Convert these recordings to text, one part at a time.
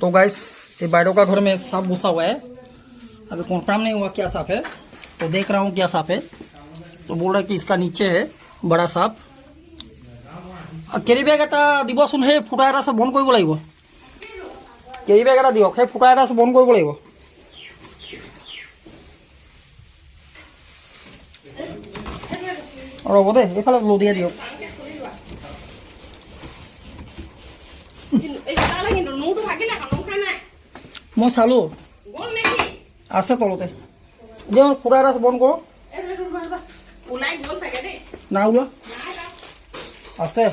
तो गाइस ये बाइडो का घर में सांप घुसा हुआ है। अभी कंफर्म नहीं हुआ क्या सांप है, तो देख रहा हूँ क्या सांप है। तो बोल रहा है कि इसका नीचे है बड़ा सांप। केरी बेग এটা দিবচোন, সেই ফুটা এটা আছে বন্ধ কৰিব লাগিব। কেৰি বেগ এটা দিয়ক, সেই ফুটা এটা আছে বন্ধ কৰিব লাগিব। ৰ'ব দেই, এইফালে লদিয়াই দিয়ক। মই চালোঁ আছে তলতে। দিয়া ফুটা এটা আছে বন্ধ কৰোঁ। না ওলোৱা আছে।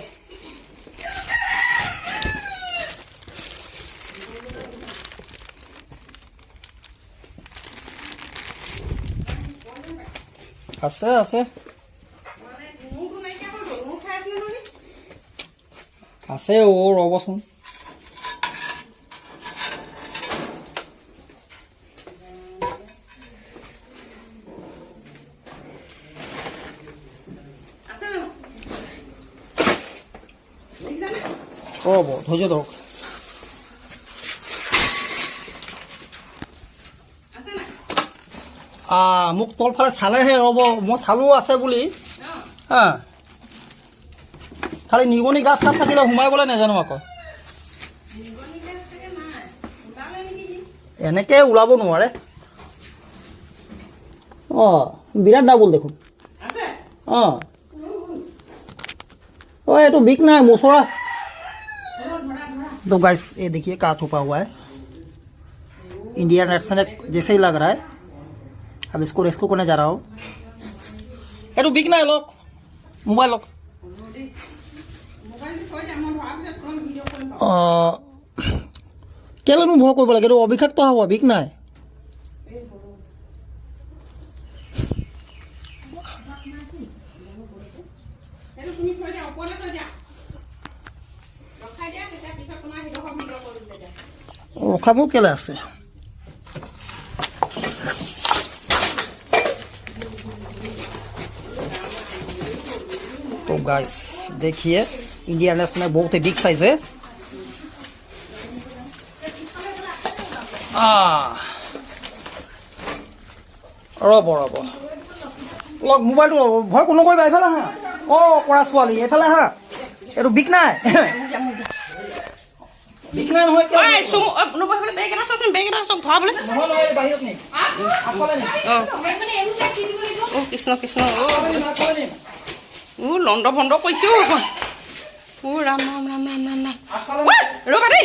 আছে আছে আছে অ' ৰ'বচোন। ৰ'ব ধৈৰ্য ধৰক। মোক তলফালে চালেহে ৰ'ব, মই চালোঁ আছে বুলি। খালি নিগনি গাছ চাত থাকিলে সোমাই নাজানো আকৌ। এনেকৈ ওলাব নোৱাৰে। বিৰাট ডাবুল দেখোন। এইটো বিষ নাই মোচৰা। तो गाइस ये देखिए कहाँ छुपा हुआ है। इंडियन रेड जैसे ही लग रहा है। अब इसको रेस्क्यू करने जा रहा हूँ। ये तो बिक ना है लोग, मोबाइल लोग क्या भय कर लगे, अभिषाक्त हवा बिक ना है। रखाबो केले আছে। तो गाइस देखिए इंडियन नेशनल बहुत ही बिग साइज है। रब रब लग मोबाइल भय को नक एफाले हाँ करा छाली एफाले हाँ ये बिक ना কৃষ্ণ কৃষ্ণ লণ্ড ভণ্ড কৈছো। ৰাম ৰাম ৰাম ৰাম ৰাম ৰাম ৰবা দেই।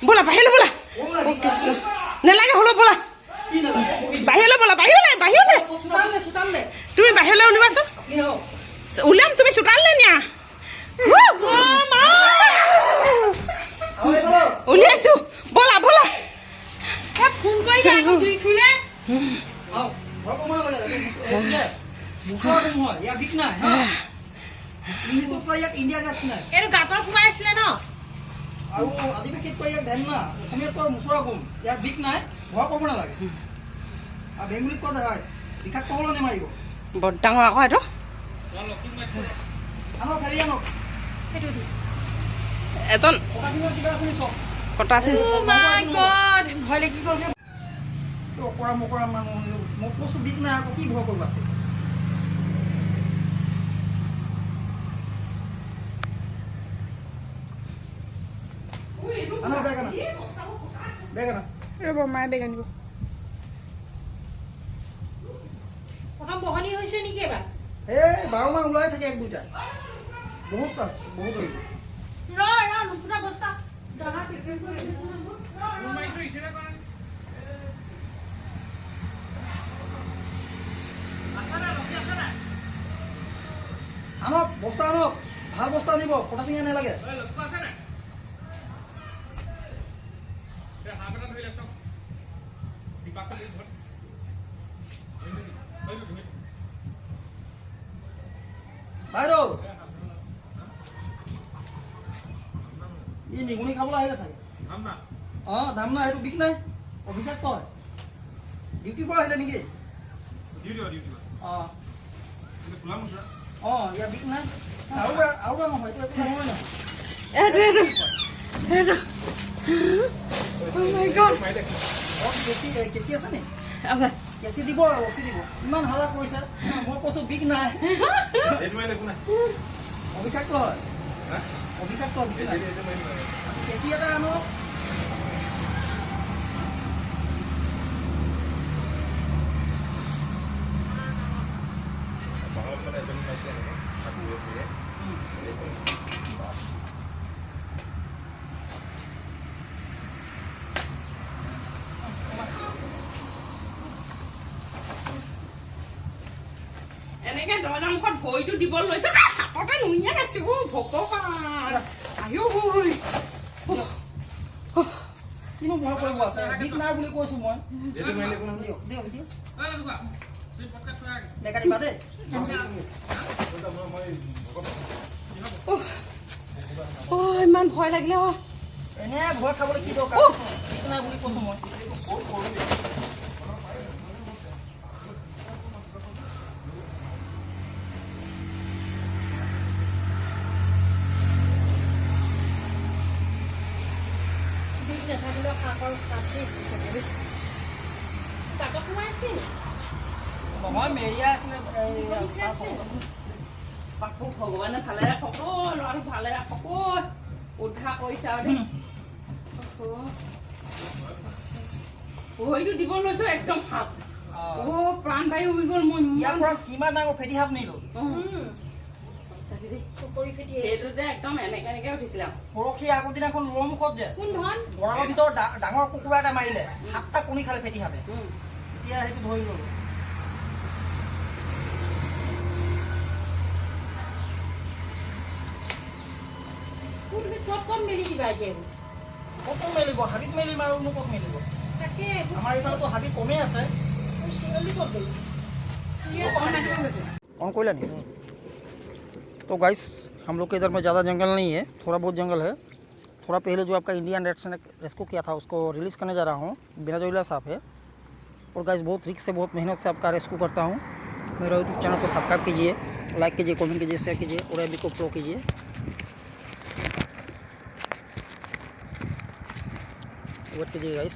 ব'লা বাহিৰলৈ ব'লা। কৃষ্ণ নেলাগে হ'লেও ব'লা বাহিৰলৈ, ব'লা বাহিৰলৈ বাহিৰলৈ। তুমি বাহিৰলৈ উলিয়াবাচোন। উলিয়াম, তুমি চোতাললৈ নিয়া। উলিয়াইছো, ব'লা ব'লা। ফোন কৰি এইটো গাঁতত সোমাই আছিলে ন। আৰু আদিবাসীত কয় ইয়াক ধ্যান না, অসমীয়াত কয় মুচৰা গুম। ইয়াৰ বিষ নাই, ভয় কৰিব নালাগে। আৰু বেংগলীত কয় দেখাইছ বিষাক্ত হ'লে নেমাৰিব। বৰ ডাঙৰ আকৌ এইটো। আনক হেৰি আনক এজন কিবা আছে চক কটা আছে। ভয় লাগি গ'ল। অকৰা মকৰা মানুহ মোক কৈছোঁ বিষ নাই, আকৌ কি ভয় কৰিব আছে। ৰ'ব মায়ে বেগ আনিব। প্ৰথম বহনি হৈছে নেকি এবাৰ? এই 12 মাহ ওলাই থাকে এক দুটা বহুত আছে, বহুত হৈ নুফুটা বস্তা দানা প্ৰিপেয়াৰ কৰি আনক বস্তা আনক, ভাল বস্তা আনিব, কটা চিঙা নালাগে। বাইদেউ ই নিগুনি খাবলৈ আহিলে চাগে। দাম নাই, এইটো বিক নাই, অভিষাক্ত হয়। ডিউটিৰ পৰা আহিলে নেকি? অঁ ইয়াৰ বিষ নাই আৰু ডাঙৰ হয় এইটো একো নহয় নহয় এইটো Oh my God. অঁ কেঁচি আছে নি আচ্ছা কেঁচি দিব আৰু ৰচি দিব ইমান হালা কৰিছে মই কৈছোঁ বিষ নাই অবিষাক্ত হয় অবিষাক্ত বিষ নাই কেঁচি এটা আনো এনেকে দৰ্জাৰ মুখত ভৰিটো দিব লৈছো হাততে নুইয়াই আছো ভগৱান আয়ো কিনো ভয় কৰিব আছে বিষ নাই বুলি কৈছোঁ মই দিয়ক দিয়ক দিয়ক ডেকা দিবা দেই ইমান ভয় লাগিলে এনে ভয় খাবলৈ কি দৰকাৰ বিষ নাই বুলি কৈছোঁ মই নহয় মেৰিয়া আছিলে বাপু ভগৱানে ভালে ৰাখক ল'ৰাটো ভালে ৰাখক উদ্ধাৰ কৰিছে আৰু দেই ভৰিটো দিব লৈছো একদম সাপ প্ৰাণ বায়ু হৈ গ'ল মই ইয়াৰ পৰা কিমান ডাঙৰ ফেটি সাপ নিলো সেইটো যে একদম এনেকে এনেকে উঠিছিলে পৰহি আগৰ দিনাখন ৰুমৰ মুখত যে কোনখন গঁৰালৰ ভিতৰত ডাঙৰ কুকুৰা এটা মাৰিলে 7টা কণী খালে ফেটি সাপে এতিয়া সেইটো ধৰি ল'লো ক'ত মেলি দিবা এতিয়া ক'ত মেলিব হাবিত মেলিম আৰু ক'ত মেলিব তাকে আমাৰ এইফালেতো হাবি কমেই আছে চিৰলি ক'ত গ'ল ऑन कोयला नहीं तो गाइस हम लोग के इधर में ज़्यादा जंगल नहीं है थोड़ा बहुत जंगल है थोड़ा पहले जो आपका इंडियन रेड स्नेक रेस्क्यू किया था उसको रिलीज़ करने जा रहा हूँ बिना जोइला साहब है और गाइस बहुत रिक्स से बहुत मेहनत से आपका रेस्क्यू करता हूँ मेरा यूट्यूब चैनल को सब्सक्राइब कीजिए लाइक कीजिए कमेंट कीजिए शेयर कीजिए और अभी को फॉलो कीजिए वेट कीजिए गाइस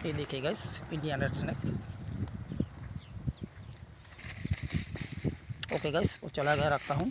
ये देखिए guys Indian red snake okay guys वो चला गया रखता हूँ